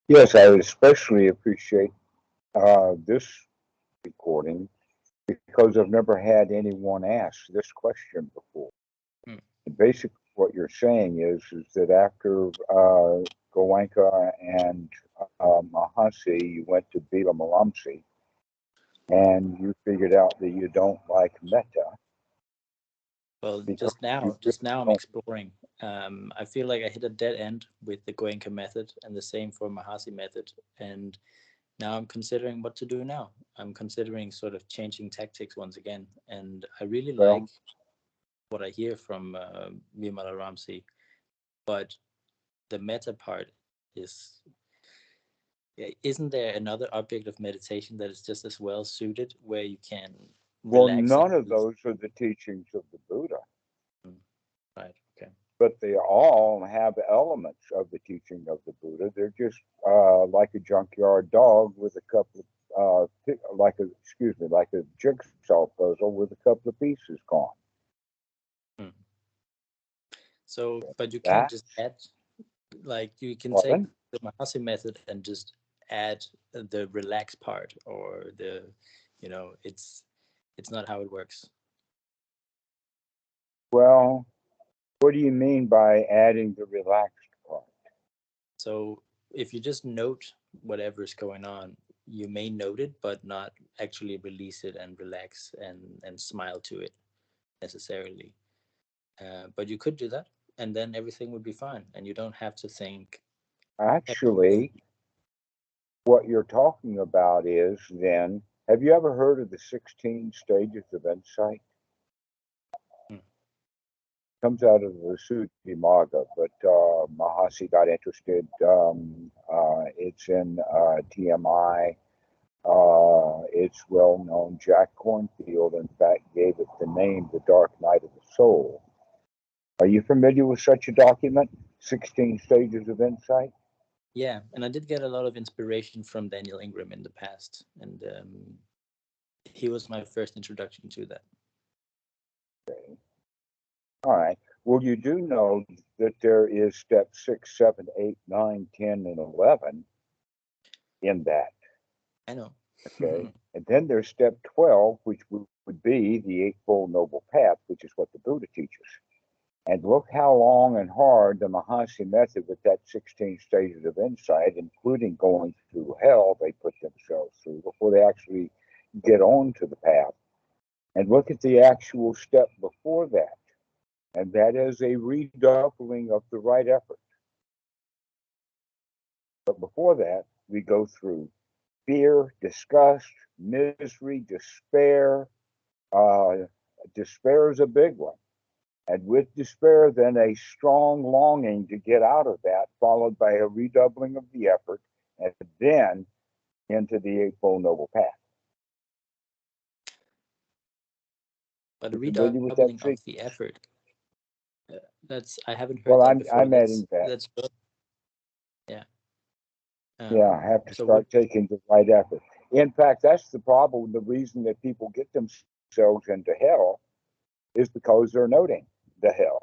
Yes, I would especially appreciate this recording because I've never had anyone ask this question before. Hmm. And basically, what you're saying is that after Goenka and Mahasi, you went to Vimalaramsi and you figured out that you don't like metta Well, because you really just now I'm don't. exploring. I feel like I hit a dead end with the Goenka method, and the same for Mahasi method. And now I'm considering what to do now. I'm considering sort of changing tactics once again, and I really like Well, what I hear from Vimalaramsi, but the meta part is, yeah, isn't there another object of meditation that is just as well suited where you can well, relax and none of release? those are the teachings of the Buddha, Mm, right. Okay. but they all have elements of the teaching of the Buddha. They're just like a junkyard dog with a couple of, like a jigsaw puzzle with a couple of pieces gone. Mm. So, but you can't just That's add, like, you can take pardon. the Mahasi method and just add the relax part, or the, it's not how it works. Well, what do you mean by adding the relaxed part? So if you just note whatever is going on, you may note it, but not actually release it and relax and smile to it necessarily. But you could do that, and then everything would be fine, and you don't have to think every. Actually, what you're talking about is then, have you ever heard of the 16 stages of insight? Hmm. Comes out of the Sutta Maga, but Mahasi got interested. It's in TMI. It's well known. Jack Cornfield, in fact, gave it the name The Dark Night of the Soul. Are you familiar with such a document, 16 Stages of Insight? Yeah, and I did get a lot of inspiration from Daniel Ingram in the past, and he was my first introduction to that. All right. Well, you do know that there is step 6, 7, 8, 9, 10, and 11 in that. I know. Okay. And then there's step 12, which would be the Eightfold Noble Path, which is what the Buddha teaches. And look how long and hard the Mahasi method with that 16 stages of insight, including going through hell, they put themselves through before they actually get on to the path. And look at the actual step before that. And that is a redoubling of the right effort. But before that, we go through fear, disgust, misery, despair. Uh, Despair is a big one. And with despair, then a strong longing to get out of that, followed by a redoubling of the effort, and then into the Eightfold Noble Path. But You familiar with that redoubling of the sequence? effort, that's, I haven't heard Well, that I'm before. adding that. That's good. Yeah. Yeah, I have to So what? start taking the right effort. In fact, that's the problem. The reason that people get themselves into hell is because they're noting the hell.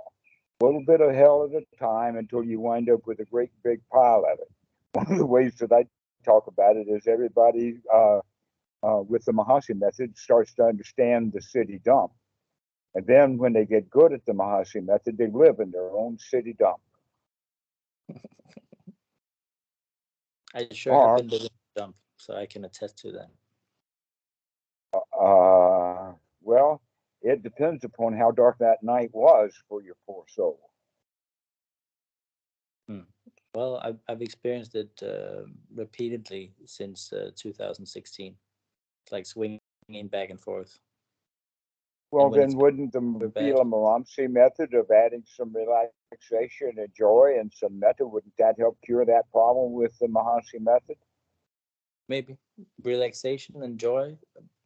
A little bit of hell at a time until you wind up with a great big pile of it. One of the ways that I talk about it is everybody with the Mahasi method starts to understand the city dump. And then when they get good at the Mahasi method, they live in their own city dump. I sure have Or, been living in a dump, so I can attest to that. well, it depends upon how dark that night was for your poor soul. Hmm. Well, I've experienced it repeatedly since 2016. It's like swinging back and forth, and when Well, it's then wouldn't the super bad, Vimalaramsi method of adding some relaxation and joy and some metta, wouldn't that help cure that problem with the Mahasi method? maybe relaxation and joy,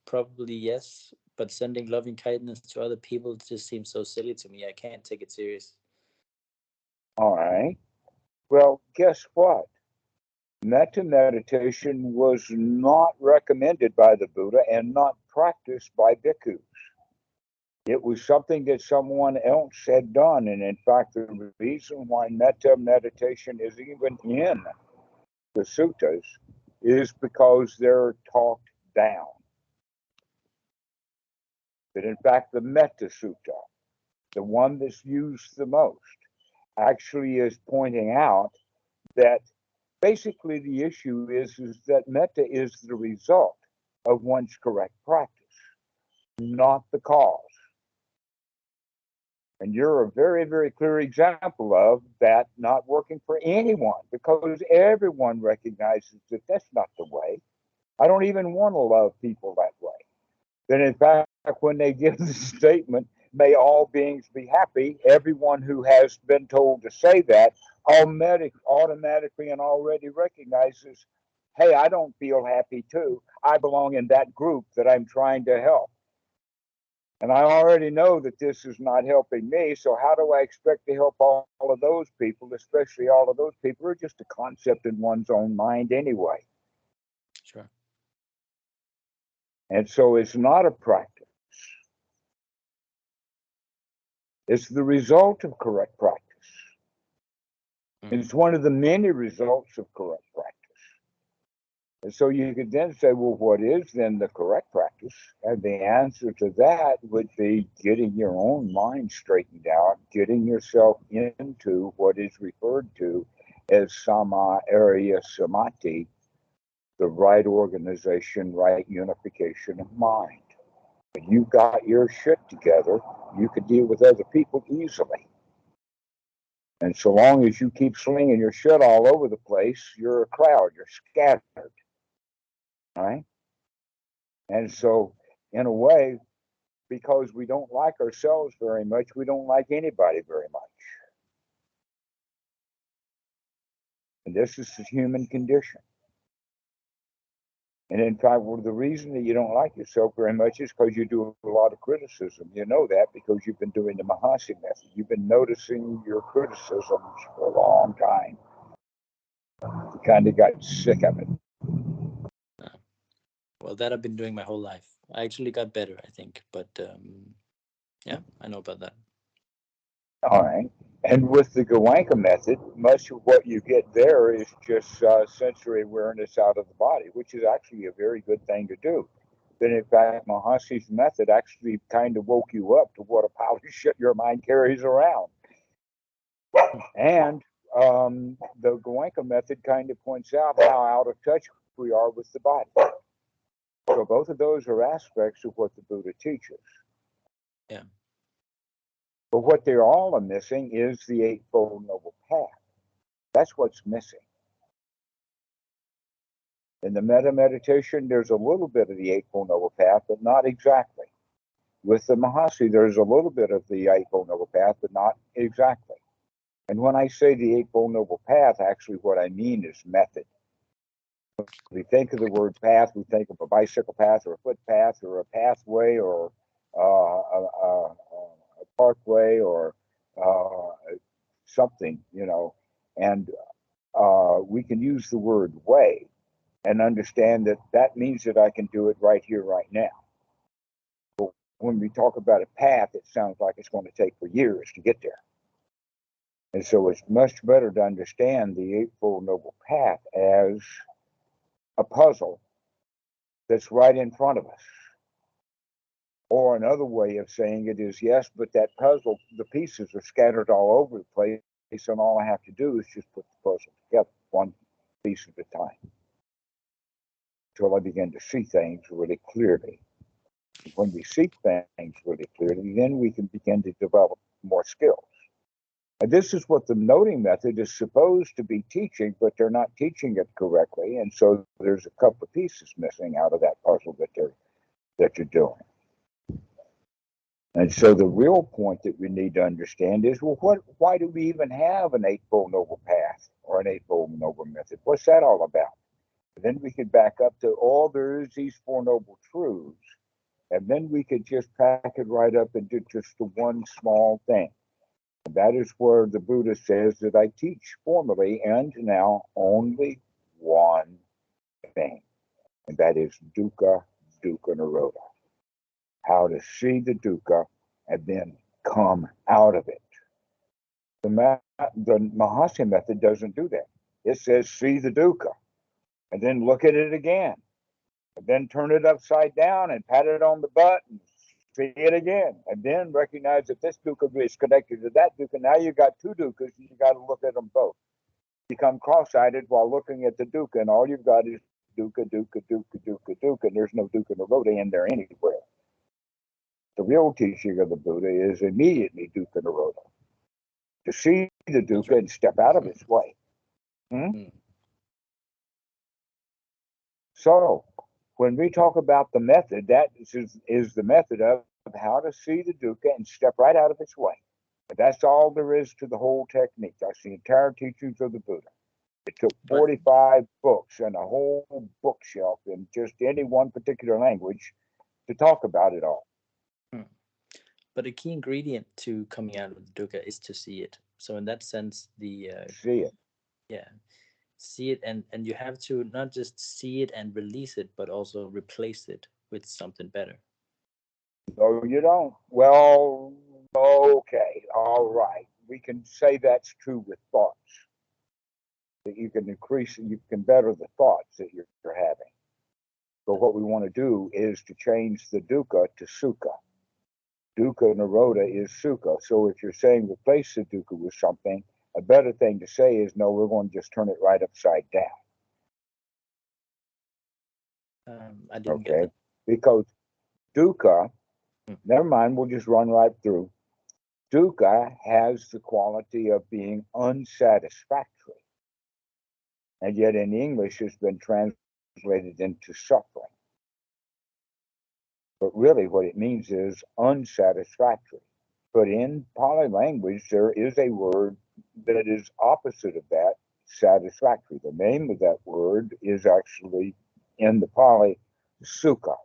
probably yes. But sending loving kindness to other people just seems so silly to me. I can't take it serious. All right. Well, guess what? Metta meditation was not recommended by the Buddha and not practiced by bhikkhus. It was something that someone else had done. And in fact, the reason why metta meditation is even in suttas is because they're talked down. But in fact, the Metta Sutta, the one that's used the most, actually is pointing out that basically the issue is that metta is the result of one's correct practice, not the cause. And you're a very, very clear example of that not working for anyone, because everyone recognizes that that's not the way. I don't even want to love people that way. Then in fact, when they give the statement, may all beings be happy, everyone who has been told to say that automatically and already recognizes, hey, I don't feel happy too. I belong in that group that I'm trying to help. And I already know that this is not helping me, so how do I expect to help all of those people, especially all of those people who are just a concept in one's own mind anyway? Sure. And so it's not a practice. It's the result of correct practice. It's one of the many results of correct practice. And so you could then say, well, what is then the correct practice? And the answer to that would be getting your own mind straightened out, getting yourself into what is referred to as sama area samadhi, the right organization, right unification of mind. When you've got your shit together, you can deal with other people easily. And so long as you keep slinging your shit all over the place, you're a crowd, you're scattered. Right? And so, in a way, because we don't like ourselves very much, we don't like anybody very much. And this is the human condition. And in fact, well, the reason that you don't like yourself very much is because you do a lot of criticism. You know that because you've been doing the Mahasi method. You've been noticing your criticisms for a long time. You kind of got sick of it. Well, that I've been doing my whole life. I actually got better, I think. But yeah, I know about that. All right. And with the Goenka method, much of what you get there is just sensory awareness out of the body, which is actually a very good thing to do. Then, in fact, Mahasi's method actually kind of woke you up to what a pile of shit your mind carries around. And the Goenka method kind of points out how out of touch we are with the body. So both of those are aspects of what the Buddha teaches. Yeah. But what they're all missing is the Eightfold Noble Path. That's what's missing. In the metta meditation, there's a little bit of the Eightfold Noble Path, but not exactly. With the Mahasi, there's a little bit of the Eightfold Noble Path, but not exactly. And when I say the Eightfold Noble Path, actually what I mean is method. When we think of the word path, we think of a bicycle path or a footpath or a pathway or a parkway or something, and we can use the word way and understand that that means that I can do it right here, right now. But when we talk about a path, it sounds like it's going to take for years to get there. And so it's much better to understand the Eightfold Noble Path as a puzzle that's right in front of us. Or another way of saying it is, yes, but that puzzle, the pieces are scattered all over the place, and all I have to do is just put the puzzle together, one piece at a time, until I begin to see things really clearly. When we see things really clearly, then we can begin to develop more skills. And this is what the noting method is supposed to be teaching, but they're not teaching it correctly, and so there's a couple of pieces missing out of that puzzle that you're doing. And so the real point that we need to understand is, well, why do we even have an Eightfold Noble Path or an Eightfold Noble Method? What's that all about? And then we could back up to, there is these Four Noble Truths, and then we could just pack it right up into just the one small thing. And that is where the Buddha says that I teach formally and now only one thing, and that is dukkha-nirodha. How to see the dukkha and then come out of it. The Mahasi method doesn't do that. It says see the dukkha and then look at it again, and then turn it upside down and pat it on the butt and see it again, and then recognize that this dukkha is connected to that dukkha. Now you got two dukkhas, and you got to look at them both. Become cross-eyed while looking at the dukkha, and all you've got is dukkha, dukkha, dukkha, dukkha, dukkha, and there's no dukkha-nirodha in there anywhere. The real teaching of the Buddha is immediately dukkha-nirodha, to see the dukkha and step out of its way. So, when we talk about the method, that is the method of how to see the dukkha and step right out of its way. But that's all there is to the whole technique. That's the entire teachings of the Buddha. It took 45 books and a whole bookshelf in just any one particular language to talk about it all. But a key ingredient to coming out of the dukkha is to see it. So in that sense, see it. Yeah. See it, and you have to not just see it and release it, but also replace it with something better. No, you don't. Well, okay, all right. We can say that's true with thoughts. That you can you can better the thoughts that you're having. But what we want to do is to change the dukkha to sukha. Dukkha-nirodha is sukha. So if you're saying replace the dukkha with something, a better thing to say is, no, we're going to just turn it right upside down. I didn't get that. Because dukkha, never mind, we'll just run right through. Dukkha has the quality of being unsatisfactory. And yet in English, it's been translated into suffering. But really what it means is unsatisfactory. But in Pali language, there is a word that is opposite of that, satisfactory. The name of that word is actually in the Pali, sukha.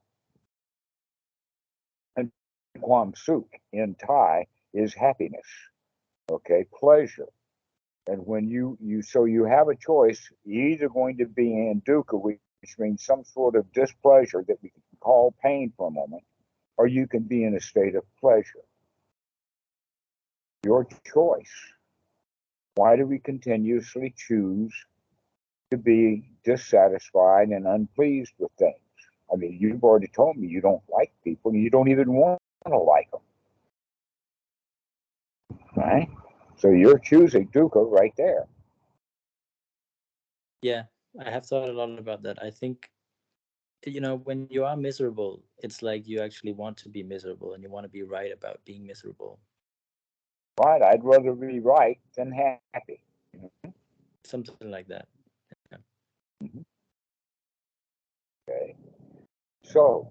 And Kwam Suk in Thai is happiness, pleasure. And when you have a choice, you're either going to be in dukkha, which means some sort of displeasure that we can call pain for a moment, or you can be in a state of pleasure. Your choice. Why do we continuously choose to be dissatisfied and unpleased with things? I mean, you've already told me you don't like people, and you don't even want to like them. Right? So you're choosing dukkha right there. Yeah, I have thought a lot about that. I think, when you are miserable, it's like you actually want to be miserable and you want to be right about being miserable. Right, I'd rather be right than happy. Something like that. Yeah. Okay. So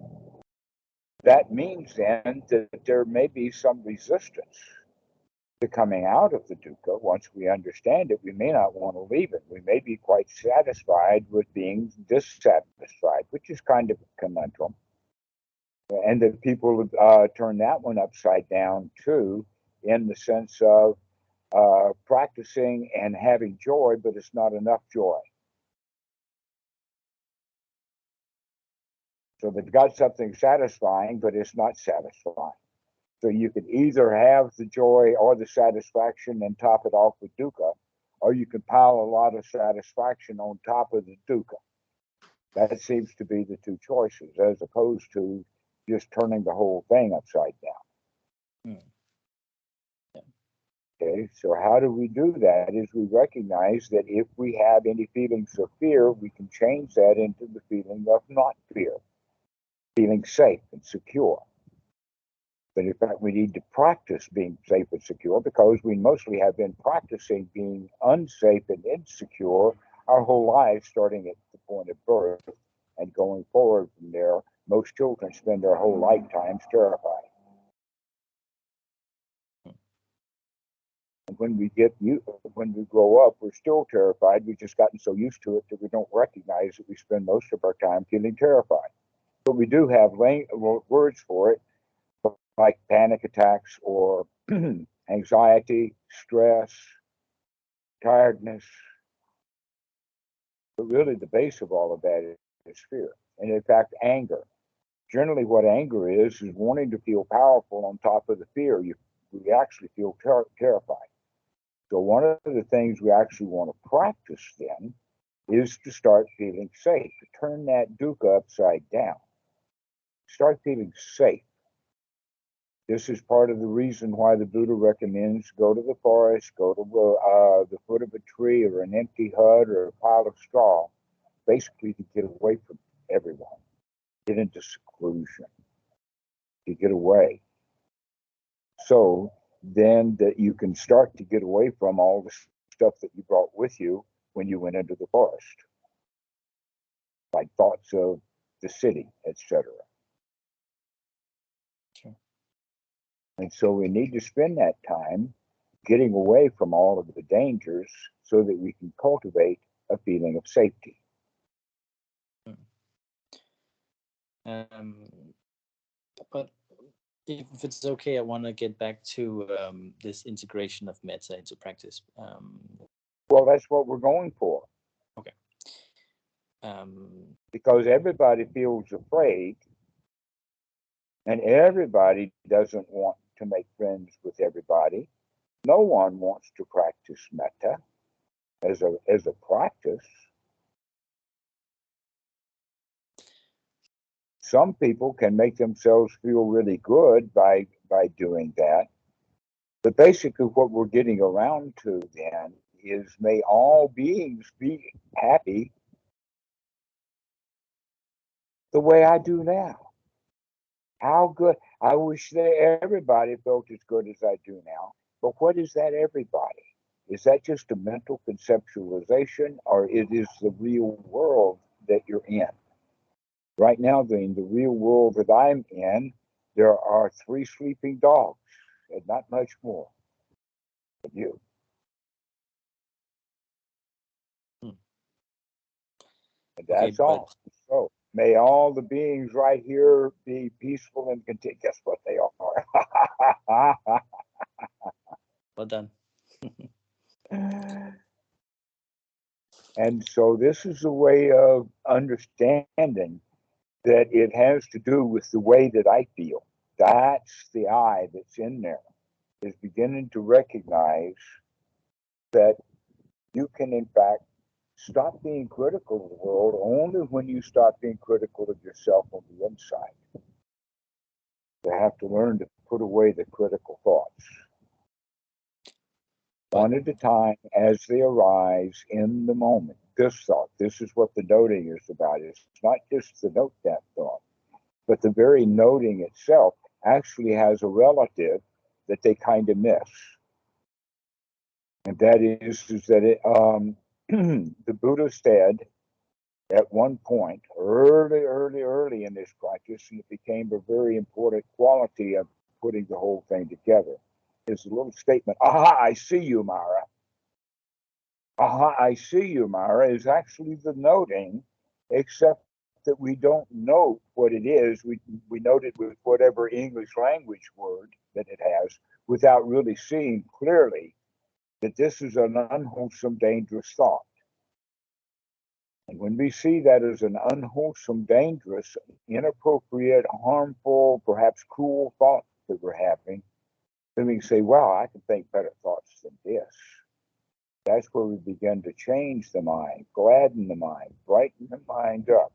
that means then that there may be some resistance to coming out of the dukkha. Once we understand it, we may not want to leave it. We may be quite satisfied with being dissatisfied, which is kind of a conundrum. And that people turn that one upside down too, in the sense of practicing and having joy, but it's not enough joy. So they've got something satisfying, but it's not satisfying. So you can either have the joy or the satisfaction and top it off with dukkha, or you can pile a lot of satisfaction on top of the dukkha. That seems to be the two choices, as opposed to just turning the whole thing upside down. Okay, so how do we do that? Is we recognize that if we have any feelings of fear, we can change that into the feeling of not fear, feeling safe and secure. But in fact, we need to practice being safe and secure, because we mostly have been practicing being unsafe and insecure our whole lives, starting at the point of birth and going forward from there. Most children spend their whole lifetimes terrified. And when we grow up, we're still terrified. We've just gotten so used to it that we don't recognize that we spend most of our time feeling terrified. But we do have words for it, like panic attacks or anxiety, stress, tiredness. But really, the base of all of that is fear. And in fact, anger. Generally, what anger is wanting to feel powerful on top of the fear. We actually feel terrified. So one of the things we actually want to practice then is to start feeling safe, to turn that dukkha upside down. Start feeling safe. This is part of the reason why the Buddha recommends go to the forest, go to the foot of a tree or an empty hut or a pile of straw, basically to get away from everyone, get into seclusion, to get away. So then that you can start to get away from all the stuff that you brought with you when you went into the forest, like thoughts of the city, etc. Sure. And so we need to spend that time getting away from all of the dangers so that we can cultivate a feeling of safety. But if it's okay, I want to get back to this integration of metta into practice. Well, that's what we're going for. Okay. Because everybody feels afraid, and everybody doesn't want to make friends with everybody. No one wants to practice metta as a practice. Some people can make themselves feel really good by doing that. But basically what we're getting around to then is may all beings be happy the way I do now. How good. I wish that everybody felt as good as I do now. But what is that everybody? Is that just a mental conceptualization, or it is the real world that you're in? Right now, in the real world that I'm in, there are 3 sleeping dogs, and not much more than you. And that's okay, all. So may all the beings right here be peaceful and content. Guess what they are? Well done. And so this is a way of understanding that it has to do with the way that I feel. That's the I that's in there, is beginning to recognize that you can, in fact, stop being critical of the world only when you stop being critical of yourself on the inside. You have to learn to put away the critical thoughts. One at a time as they arise in the moment. This thought, this is what the noting is about. It's not just to note that thought, but the very noting itself actually has a relative that they kind of miss. And that is that the Buddha said at one point, early in this practice, and it became a very important quality of putting the whole thing together, is a little statement, aha, I see you, Mara. Aha, I see you, Mara, is actually the noting, except that we don't note what it is. We note it with whatever English language word that it has without really seeing clearly that this is an unwholesome, dangerous thought. And when we see that as an unwholesome, dangerous, inappropriate, harmful, perhaps cruel thought that we're having, then we can say, wow, I can think better thoughts than this. That's where we begin to change the mind, gladden the mind, brighten the mind up,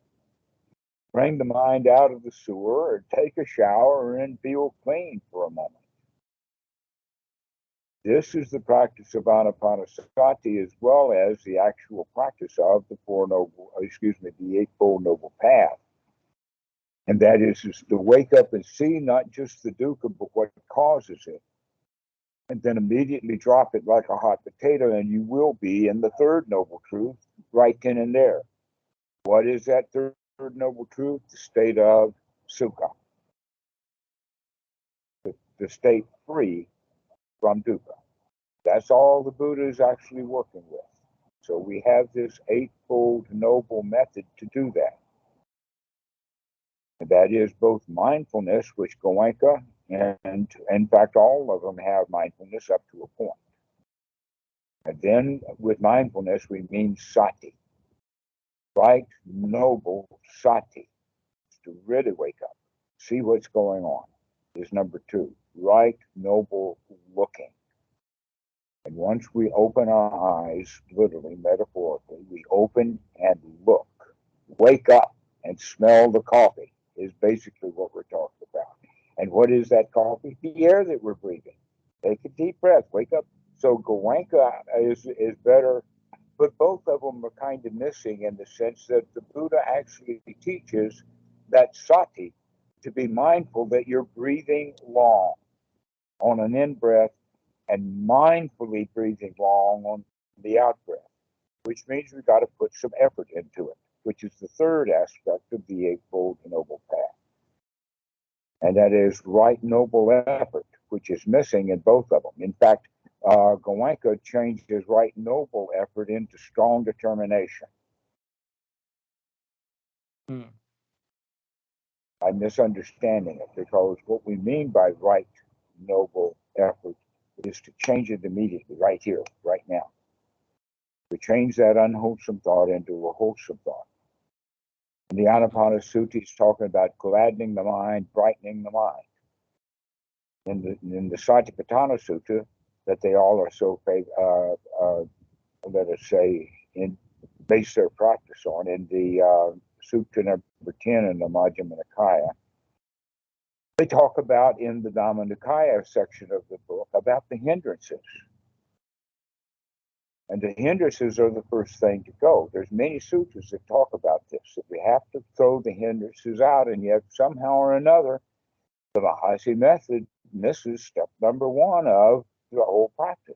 bring the mind out of the sewer, or take a shower and feel clean for a moment. This is the practice of anapanasati as well as the actual practice of the the eightfold noble path. And that is to wake up and see not just the dukkha, but what causes it. And then immediately drop it like a hot potato, and you will be in the third noble truth right then and there. What is that third noble truth? The state of sukha, the state free from dukkha. That's all the Buddha is actually working with. So we have this eightfold noble method to do that. And that is both mindfulness, which Goenka, and in fact, all of them have mindfulness up to a point. And then with mindfulness, we mean sati, right? Noble sati, to really wake up, see what's going on, is number 2. Right, noble looking. And once we open our eyes, literally, metaphorically, we open Wake up and smell the coffee is basically what we're talking about. And what is that coffee? The air that we're breathing. Take a deep breath. Wake up. So Goenka is better, but both of them are kind of missing in the sense that the Buddha actually teaches that sati, to be mindful that you're breathing long on an in breath and mindfully breathing long on the out breath, which means we've got to put some effort into it, which is the third aspect of the Eightfold Noble Path. And that is right noble effort, which is missing in both of them. In fact, Goenka changes right noble effort into strong determination. I'm misunderstanding it, because what we mean by right noble effort is to change it immediately, right here, right now. To change that unwholesome thought into a wholesome thought. And the Anapanasati Sutta is talking about gladdening the mind, brightening the mind. In the Satipatthana Sutta, that they all are so, let us say, base their practice on, in the Sutta number 10 in the Majjhima Nikaya, they talk about, in the Dhamma Nikaya section of the book, about the hindrances. And the hindrances are the first thing to go. There's many sutras that talk about this, that we have to throw the hindrances out, and yet somehow or another, the Mahasi method misses step number one of the whole practice.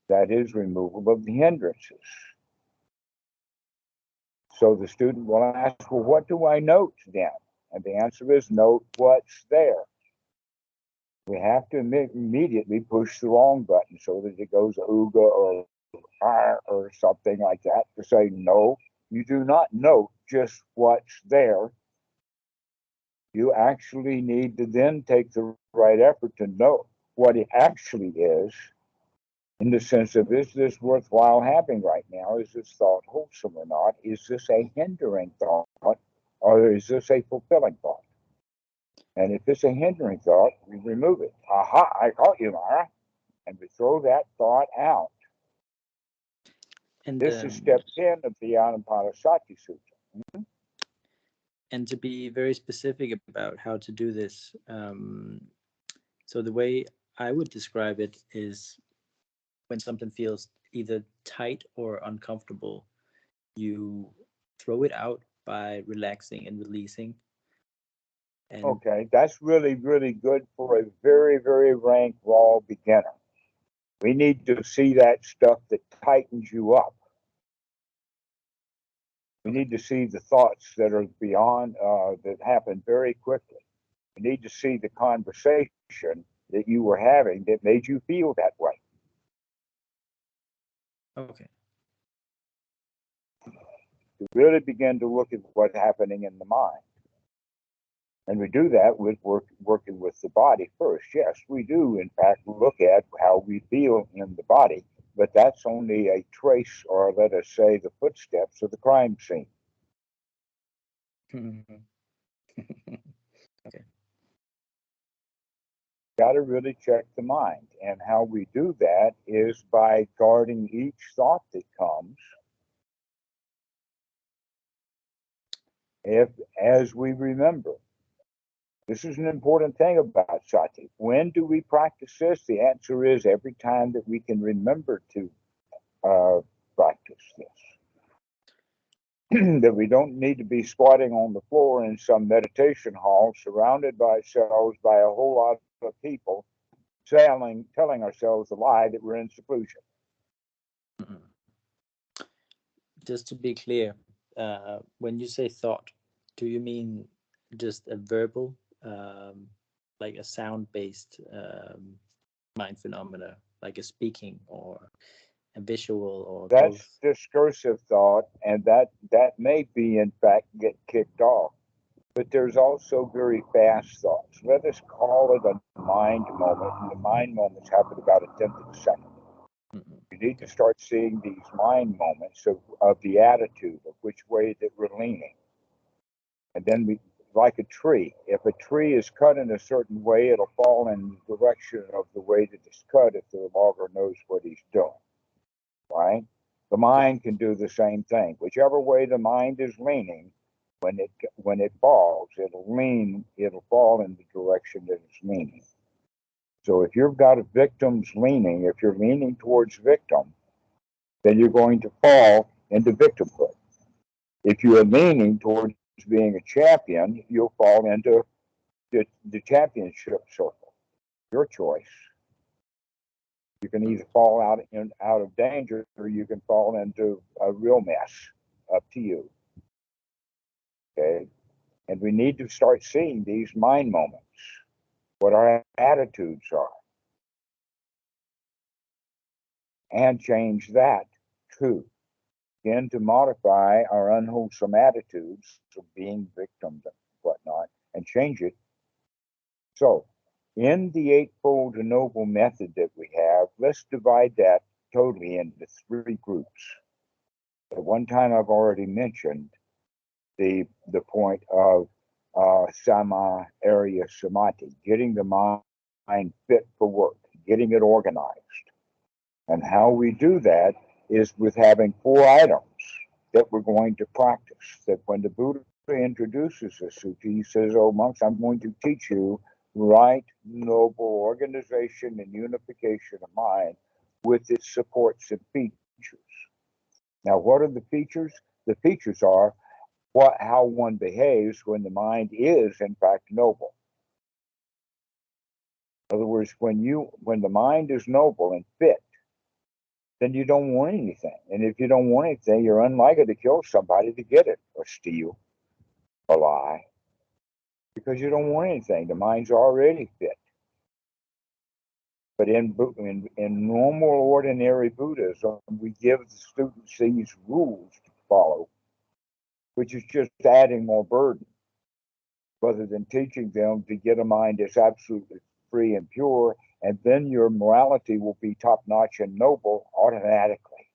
That is removal of the hindrances. So the student will ask, well, what do I note then? And the answer is, note what's there. We have to immediately push the wrong button so that it goes ooga or something like that, to say, no, you do not note just what's there. You actually need to then take the right effort to know what it actually is, in the sense of, is this worthwhile having right now? Is this thought wholesome or not? Is this a hindering thought, or is this a fulfilling thought? And if it's a hindering thought, we remove it. Aha, I caught you, Mara. And we throw that thought out. And this is step 10 of the Anapanasati Sutta. Mm-hmm. And to be very specific about how to do this, so the way I would describe it is, when something feels either tight or uncomfortable, you throw it out by relaxing and releasing. And okay, that's really, really good for a very, very rank raw beginner. We need to see that stuff that tightens you up. We need to see the thoughts that are beyond, that happen very quickly. We need to see the conversation that you were having that made you feel that way. Okay. To really begin to look at what's happening in the mind. And we do that with working with the body first. Yes, we do, in fact, look at how we feel in the body, but that's only a trace, or let us say, the footsteps of the crime scene. Okay. Got to really check the mind. And how we do that is by guarding each thought that comes, as we remember. This is an important thing about sati. When do we practice this? The answer is every time that we can remember to practice this. That we don't need to be squatting on the floor in some meditation hall, surrounded by ourselves by a whole lot of people, telling ourselves a lie that we're in seclusion. Just to be clear, when you say thought, do you mean just a verbal, like a sound-based mind phenomena, like a speaking, or a visual, or that's both? Discursive thought, and that may be, in fact, get kicked off. But there's also very fast thoughts. Let us call it a mind moment. And the mind moments happen about a tenth of a second. You need to start seeing these mind moments of the attitude, of which way that we're leaning. And then like a tree, if a tree is cut in a certain way, it'll fall in the direction of the way that it's cut if the logger knows what he's doing, right? The mind can do the same thing. Whichever way the mind is leaning, when it falls, it'll fall in the direction that it's leaning. So if you've got a victim's leaning, if you're leaning towards victim, then you're going to fall into victimhood. If you are leaning towards being a champion, you'll fall into the championship circle. Your choice. You can either fall out of danger, or you can fall into a real mess. Up to you. Okay, and we need to start seeing these mind moments, what our attitudes are, and change that too. Begin to modify our unwholesome attitudes of being victims and whatnot, and change it. So, in the Eightfold Noble method that we have, let's divide that totally into three groups. At one time, I've already mentioned the point of sama area samadhi, getting the mind fit for work, getting it organized. And how we do that is with having 4 items that we're going to practice. That when the Buddha introduces the sutta, he says, "Oh monks, I'm going to teach you right, noble organization and unification of mind with its supports and features." Now, what are the features? The features are how one behaves when the mind is, in fact, noble. In other words, when the mind is noble and fit, then you don't want anything. And if you don't want anything, you're unlikely to kill somebody to get it, or steal, or lie, because you don't want anything. The mind's already fit. But in normal, ordinary Buddhism, we give the students these rules to follow, which is just adding more burden, rather than teaching them to get a mind that's absolutely free and pure, and then your morality will be top-notch and noble automatically.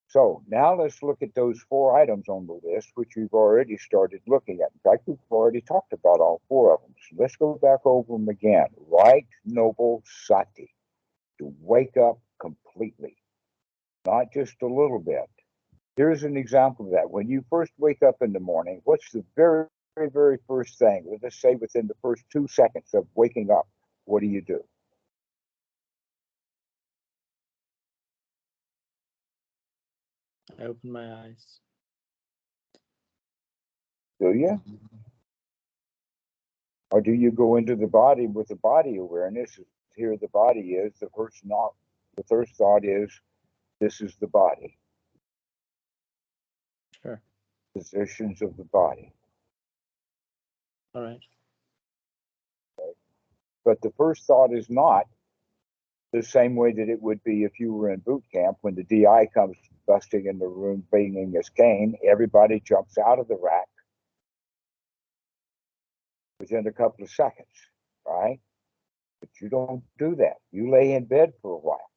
So now let's look at those 4 items on the list, which we've already started looking at. In fact, we've already talked about all 4 of them. So let's go back over them again. Right, noble, sati, to wake up completely, not just a little bit. Here's an example of that. When you first wake up in the morning, what's the very, very, very first thing? Let's say within the first 2 seconds of waking up, what do you do? I open my eyes. Do you? Or do you go into the body with the body awareness? Here the body is. The first thought is, this is the body. Sure. Positions of the body. All right. Okay. But the first thought is not the same way that it would be if you were in boot camp when the DI comes busting in the room banging his cane. Everybody jumps out of the rack within a couple of seconds, right? But you don't do that. You lay in bed for a while.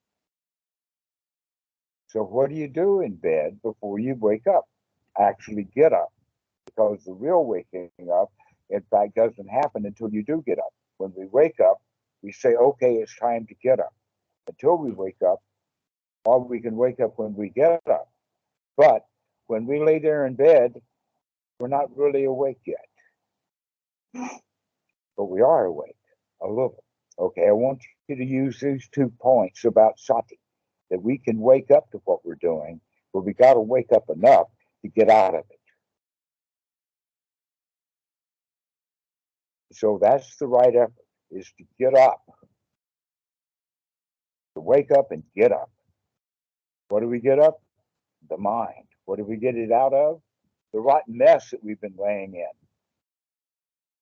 So what do you do in bed before you wake up? Actually get up, because the real waking up, in fact, doesn't happen until you do get up. When we wake up, we say, okay, it's time to get up. Until we wake up, or we can wake up when we get up. But when we lay there in bed, we're not really awake yet. But we are awake a little. Okay, I want you to use these 2 points about sati, that we can wake up to what we're doing, but we got to wake up enough to get out of it. So that's the right effort, is to get up, to wake up and get up. What do we get up? The mind. What do we get it out of? The rotten mess that we've been laying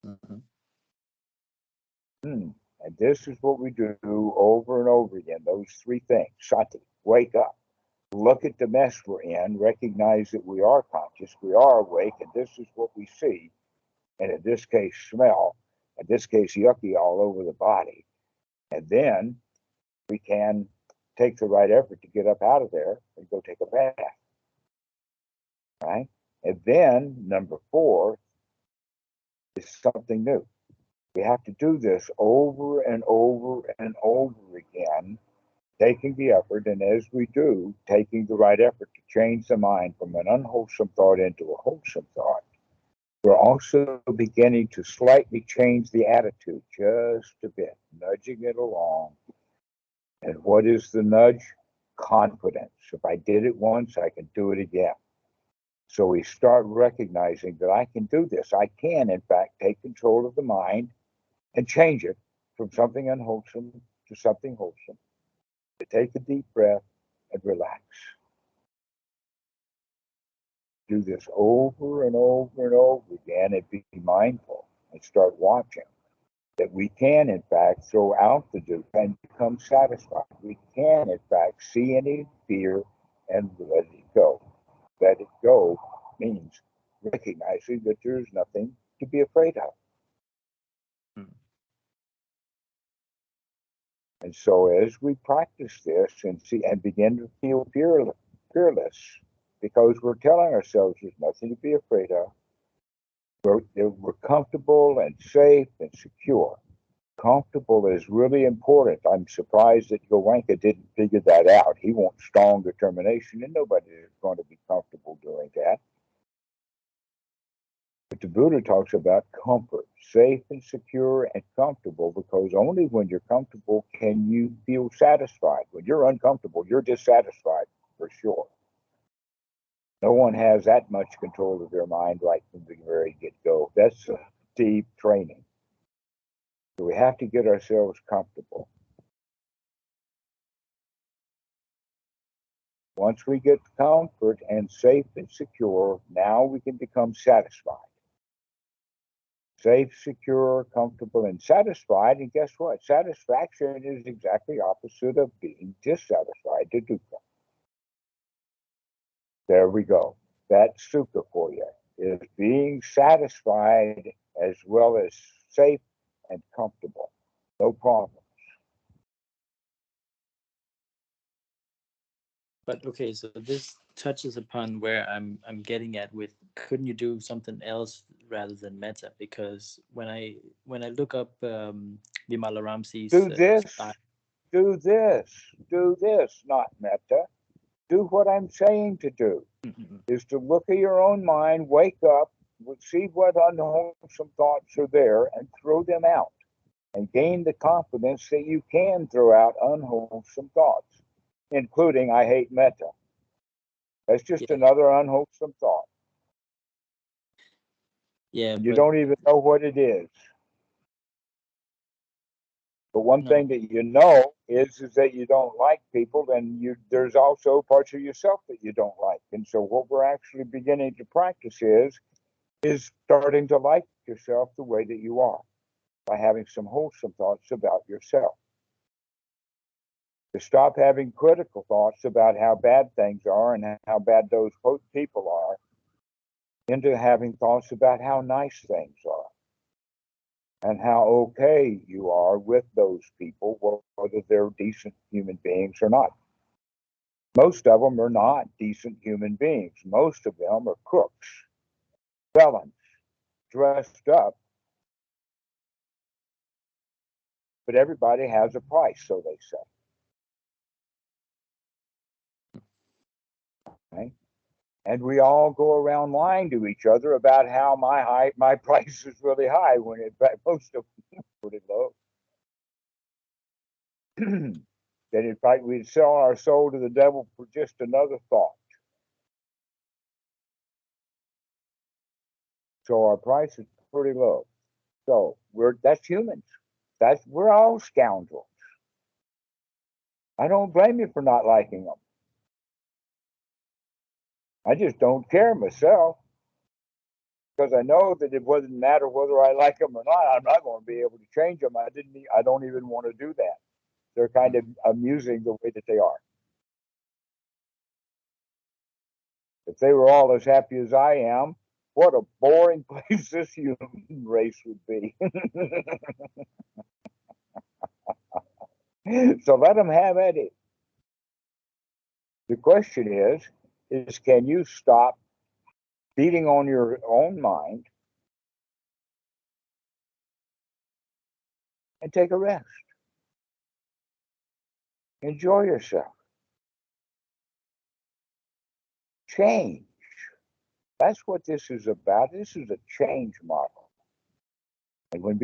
in. Mm-hmm. And this is what we do over and over again, those 3 things. Sati, wake up. Look at the mess we're in, recognize that we are conscious, we are awake, and this is what we see. And in this case, smell. In this case, yucky all over the body. And then we can take the right effort to get up out of there and go take a bath. Right? And then number 4 is something new. We have to do this over and over and over again, taking the effort, and as we do, taking the right effort to change the mind from an unwholesome thought into a wholesome thought, we're also beginning to slightly change the attitude just a bit, nudging it along. And what is the nudge? Confidence. If I did it once, I can do it again. So we start recognizing that I can do this. I can, in fact, take control of the mind and change it from something unwholesome to something wholesome. To take a deep breath and relax. Do this over and over and over again and be mindful and start watching that we can, in fact, throw out the dukkha and become satisfied. We can, in fact, see any fear and let it go. Let it go means recognizing that there's nothing to be afraid of. And so as we practice this and see and begin to feel fearless, because we're telling ourselves there's nothing to be afraid of, we're comfortable and safe and secure. Comfortable is really important. I'm surprised that Goenka didn't figure that out. He wants strong determination, and nobody is going to be comfortable doing that. But the Buddha talks about comfort, safe and secure and comfortable, because only when you're comfortable can you feel satisfied. When you're uncomfortable, you're dissatisfied for sure. No one has that much control of their mind right from the very get-go. That's a deep training. So we have to get ourselves comfortable. Once we get comfort and safe and secure, now we can become satisfied. Safe, secure, comfortable, and satisfied. And guess what? Satisfaction is exactly opposite of being dissatisfied, to dukkha. There we go. That's sukha for you, is being satisfied as well as safe and comfortable. No problem. But okay, so this touches upon where I'm getting at with, couldn't you do something else rather than metta? Because when I look up Vimalaramsi's Do this, style, do this, do this, not metta. Do what I'm saying to do, is to look at your own mind, wake up, see what unwholesome thoughts are there, and throw them out. And gain the confidence that you can throw out unwholesome thoughts, including I hate metta. That's just yeah, another unwholesome thought. yeah, You but don't even know what it is. But one no, thing that you know is that you don't like people, and there's also parts of yourself that you don't like. And so what we're actually beginning to practice is starting to like yourself the way that you are by having some wholesome thoughts about yourself. To stop having critical thoughts about how bad things are and how bad those people are, into having thoughts about how nice things are and how okay you are with those people, whether they're decent human beings or not. Most of them are not decent human beings. Most of them are crooks, felons, dressed up, but everybody has a price, so they say. Okay? And we all go around lying to each other about how my price is really high when in fact most of them are pretty low. That in fact we'd sell our soul to the devil for just another thought. So our price is pretty low. So that's humans. We're all scoundrels. I don't blame you for not liking them. I just don't care myself, because I know that it doesn't matter whether I like them or not. I'm not going to be able to change them. I don't even want to do that. They're kind of amusing the way that they are. If they were all as happy as I am, what a boring place this human race would be. So let them have at it. The question is can you stop beating on your own mind and take a rest. Enjoy yourself. Change. That's what this is about. This is a change model. And when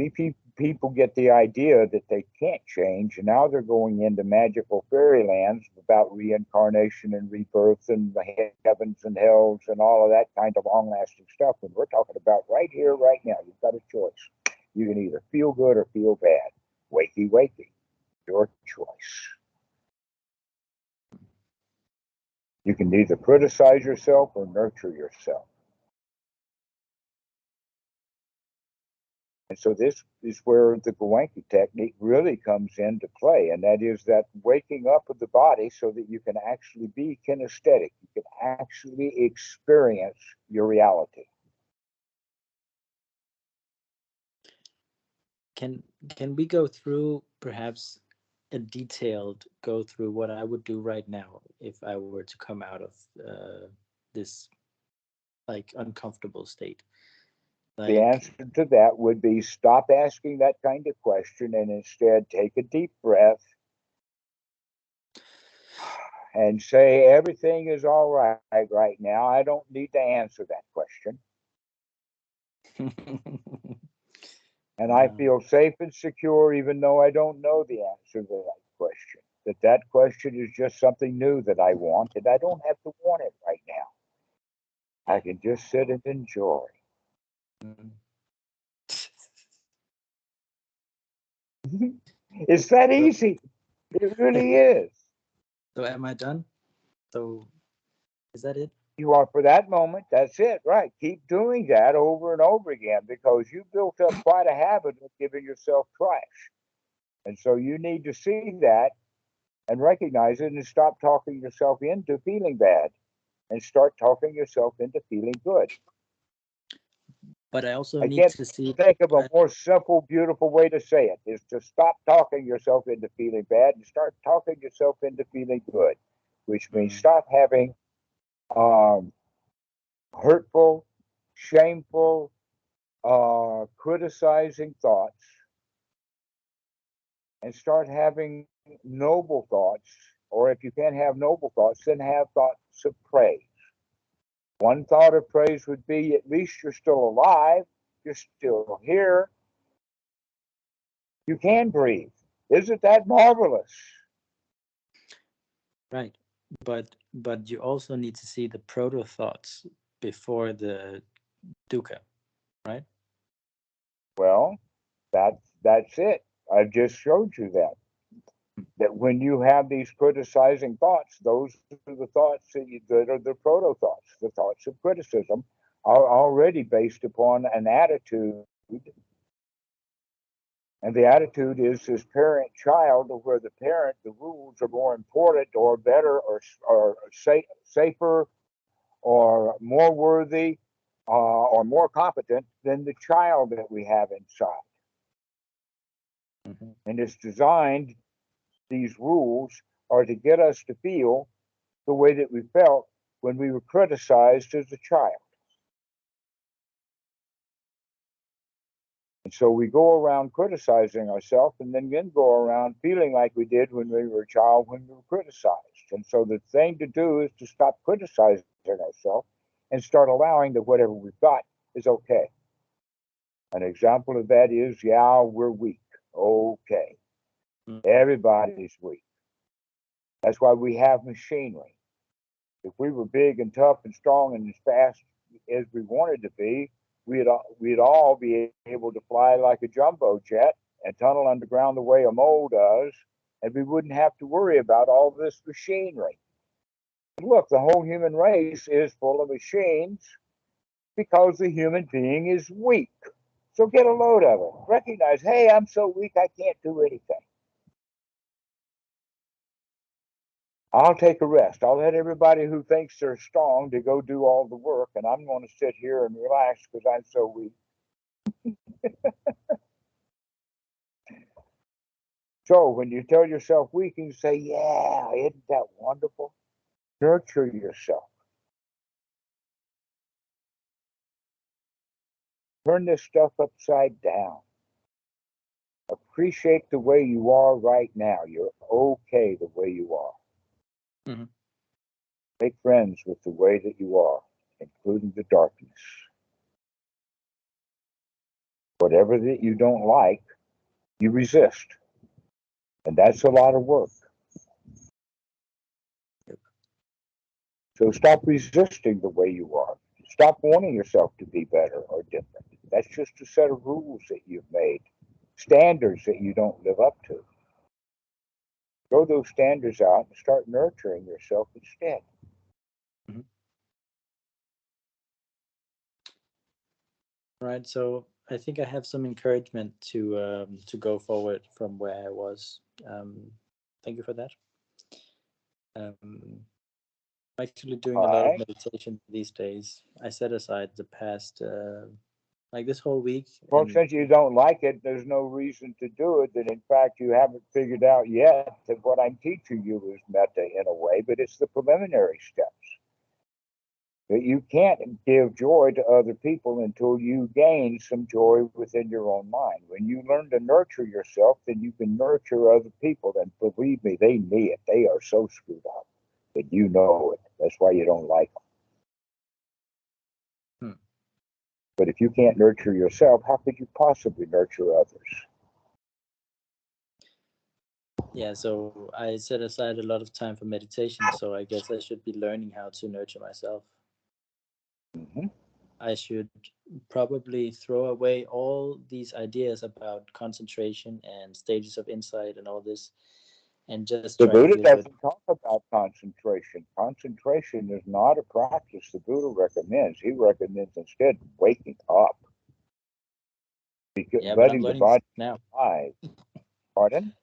people get the idea that they can't change, and now they're going into magical fairylands about reincarnation and rebirth and the heavens and hells and all of that kind of long-lasting stuff, when we're talking about right here, right now, you've got a choice. You can either feel good or feel bad. Wakey, wakey. Your choice. You can either criticize yourself or nurture yourself. And so this is where the Goenka technique really comes into play, and that is that waking up of the body so that you can actually be kinesthetic. You can actually experience your reality. Can we go through perhaps a detailed go through what I would do right now if I were to come out of this like uncomfortable state? The answer to that would be stop asking that kind of question and instead take a deep breath and say, everything is all right now. I don't need to answer that question. And I feel safe and secure even though I don't know the answer to that question. That question is just something new that I want, and I don't have to want it right now. I can just sit and enjoy. It's that easy. It really is. So am I done? So is that it? You are for that moment. That's it, right? Keep doing that over and over again because you built up quite a habit of giving yourself trash. And so you need to see that and recognize it and stop talking yourself into feeling bad and start talking yourself into feeling good. But I also I need can't to see. think of a more simple, beautiful way to say it is to stop talking yourself into feeling bad and start talking yourself into feeling good, which means stop having hurtful, shameful, criticizing thoughts and start having noble thoughts. Or if you can't have noble thoughts, then have thoughts of praise. One thought of praise would be at least you're still alive, you're still here, you can breathe. Isn't that marvelous? Right. But you also need to see the proto thoughts before the dukkha, right? Well, that's it. I've just showed you that. That when you have these criticizing thoughts, those are the thoughts that are the proto thoughts. The thoughts of criticism are already based upon an attitude. And the attitude is this parent child, where the parent, the rules are more important or better or safer or more worthy or more competent than the child that we have inside. Mm-hmm. And it's designed, these rules are to get us to feel the way that we felt when we were criticized as a child. And so we go around criticizing ourselves and then go around feeling like we did when we were a child when we were criticized. And so the thing to do is to stop criticizing ourselves and start allowing that whatever we've got is okay. An example of that is, yeah, we're weak. Okay. Everybody's weak. That's why we have machinery. If we were big and tough and strong and as fast as we wanted to be, we'd all be able to fly like a jumbo jet and tunnel underground the way a mole does, and we wouldn't have to worry about all this machinery. Look, the whole human race is full of machines because the human being is weak. So get a load of it. Recognize, hey, I'm so weak I can't do anything. I'll take a rest. I'll let everybody who thinks they're strong to go do all the work, and I'm going to sit here and relax because I'm so weak. So when you tell yourself weak, you say, yeah, isn't that wonderful? Nurture yourself. Turn this stuff upside down. appreciate the way you are right now. You're okay the way you are. Mm-hmm. Make friends with the way that you are, including the darkness. Whatever that you don't like, you resist. And that's a lot of work. So stop resisting the way you are. Stop wanting yourself to be better or different. That's just a set of rules that you've made, standards that you don't live up to. Throw those standards out and start nurturing yourself instead. Mm-hmm. Right. So I think I have some encouragement to go forward from where I was. Thank you for that. I'm actually doing a All lot of right. meditation these days. I set aside the past, like this whole week, Well, and since you don't like it, there's no reason to do it. That in fact you haven't figured out yet that what I'm teaching you is metta in a way, but it's the preliminary steps. That you can't give joy to other people until you gain some joy within your own mind. When you learn to nurture yourself, then you can nurture other people. And believe me, they need it. They are so screwed up that you know it. That's why you don't like them. But if you can't nurture yourself, how could you possibly nurture others? yeah, so I set aside a lot of time for meditation. So I guess I should be learning how to nurture myself. Mm-hmm. I should probably throw away all these ideas about concentration and stages of insight and all this, and just The try to Buddha deal with. doesn't talk about concentration. Concentration is not a practice the Buddha recommends. He recommends instead waking up, Yeah, but I'm letting the learning this body now. rise. Pardon?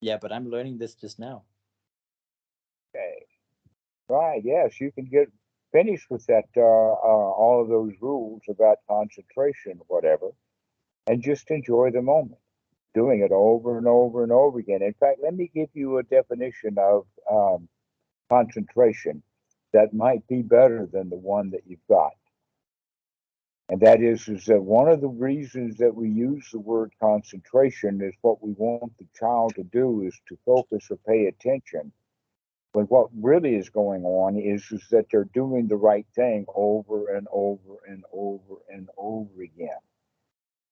Yeah, but I'm learning this just now. Okay. Right. Yes, you can get finished with that. All of those rules about concentration, whatever, and just enjoy the moment, doing it over and over and over again. In fact, let me give you a definition of concentration that might be better than the one that you've got. And that is that one of the reasons that we use the word concentration is what we want the child to do is to focus or pay attention. But what really is going on is that they're doing the right thing over and over and over and over again.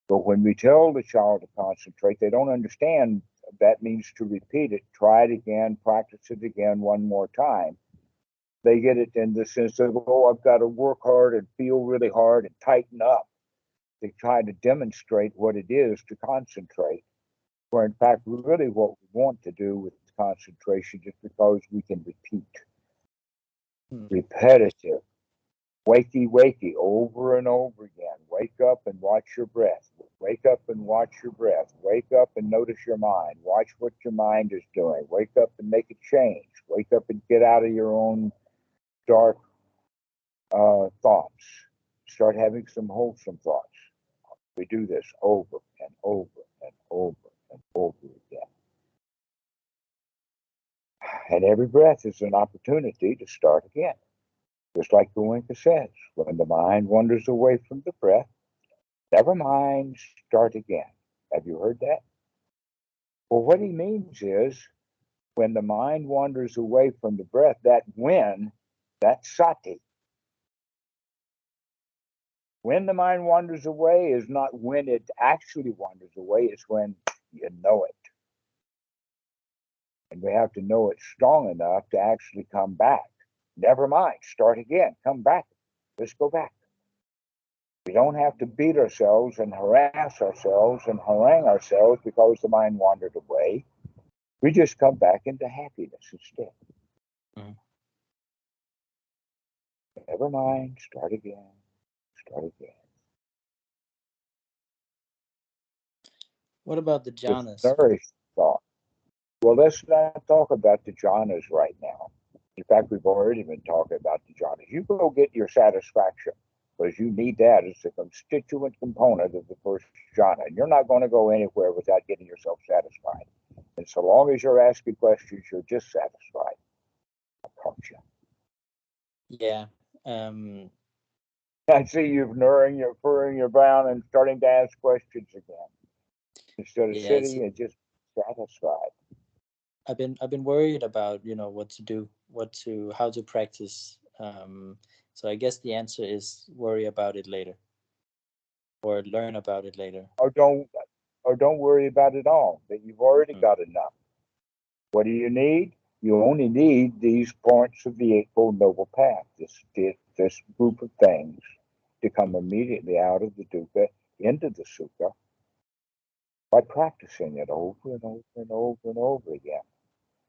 But when we tell the child to concentrate, they don't understand that means to repeat it, try it again, practice it again one more time. They get it in the sense of, oh, I've got to work hard and feel really hard and tighten up. They try to demonstrate what it is to concentrate, where in fact, really what we want to do with concentration is because we can repeat, repetitive, wakey, over and over again. Wake up and watch your breath. Wake up and watch your breath. Wake up and notice your mind. Watch what your mind is doing. Wake up and make a change. Wake up and get out of your own dark thoughts. Start having some wholesome thoughts. We do this over and over and over and over again. And every breath is an opportunity to start again. Just like Goenka says, when the mind wanders away from the breath, never mind, start again. Have you heard that? Well, what he means is when the mind wanders away from the breath, that's sati. When the mind wanders away is not when it actually wanders away, it's when you know it. And we have to know it strong enough to actually come back. Never mind, start again, come back. Let's go back. We don't have to beat ourselves and harass ourselves and harangue ourselves because the mind wandered away. We just come back into happiness instead. Mhm. Never mind, start again, start again. What about the With jhanas? nourished thought. Well, let's not talk about the jhanas right now. In fact, we've already been talking about the jhanas. You go get your satisfaction because you need that as a constituent component of the first jhana. And you're not going to go anywhere without getting yourself satisfied. And so long as you're asking questions, you're just satisfied. I caught you. Yeah. Um, I see you furrowing your brow and starting to ask questions again. instead of Yeah, sitting and just satisfied. I've been worried about what to do, how to practice. So I guess the answer is worry about it later, or learn about it later. Or don't worry about it all. That you've already Mm. got enough. What do you need? You only need these points of the Eightfold Noble Path, this group of things, to come immediately out of the dukkha into the sukha by practicing it over and over and over and over again.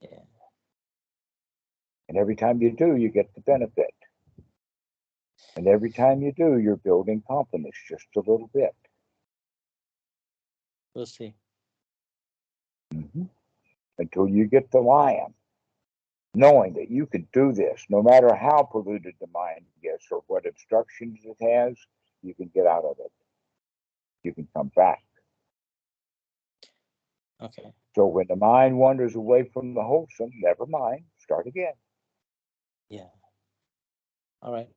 Yeah. And every time you do, you get the benefit. And every time you do, you're building confidence just a little bit. We'll see. Mm-hmm. Until you get the lion, knowing that you can do this, no matter how polluted the mind gets or what obstructions it has, you can get out of it. You can come back. Okay. So when the mind wanders away from the wholesome, never mind, start again. Yeah. All right.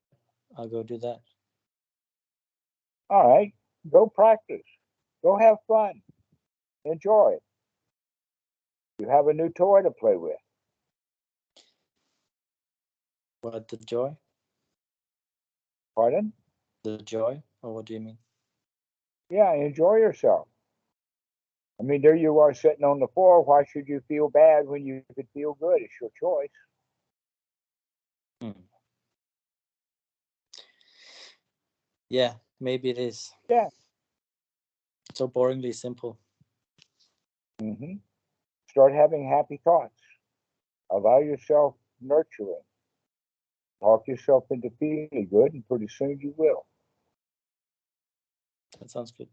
I'll go do that. All right, go practice. Go have fun. Enjoy it. You have a new toy to play with. What, the joy? Pardon? The joy? Or what do you mean? Yeah, enjoy yourself. I mean, there you are sitting on the floor. Why should you feel bad when you could feel good? It's your choice. Hmm. Yeah, maybe it is. Yeah. So boringly simple. Mm-hmm. Start having happy thoughts. Allow yourself nurturing. Talk yourself into feeling good, and pretty soon you will. That sounds good.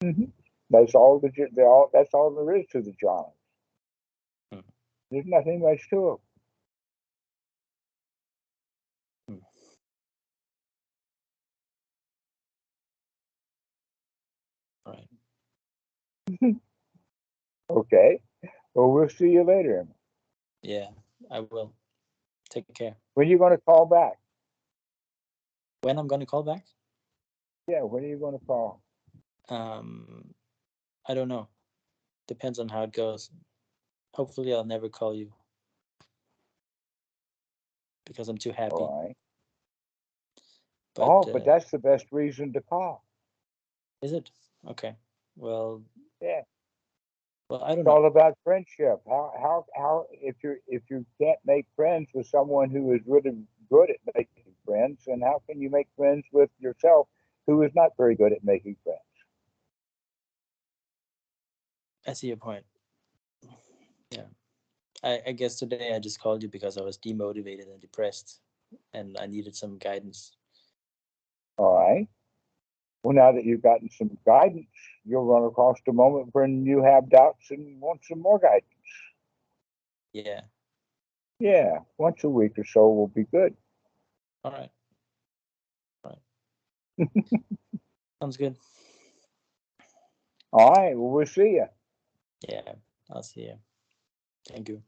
Mm-hmm. That's all there is to the jhānas. Hmm. There's nothing much to it. Hmm. All right. Okay. Well, we'll see you later. Yeah, I will. Take care. When are you going to call back? When I'm going to call back? Yeah, when are you going to call? Um, I don't know. Depends on how it goes. Hopefully, I'll never call you because I'm too happy. All right. But Oh, but that's the best reason to call. is it? Okay. Well, Yeah. well, I don't It's know. all about friendship. How if you can't make friends with someone who is really good at making friends, then how can you make friends with yourself who is not very good at making friends? I see your point. Yeah. I guess today I just called you because I was demotivated and depressed, and I needed some guidance. All right. Well, now that you've gotten some guidance, you'll run across the moment when you have doubts and want some more guidance. Yeah. Yeah, once a week or so will be good. All right. All right. Sounds good. All right. Well, we'll see you. Yeah. I'll see you. Thank you.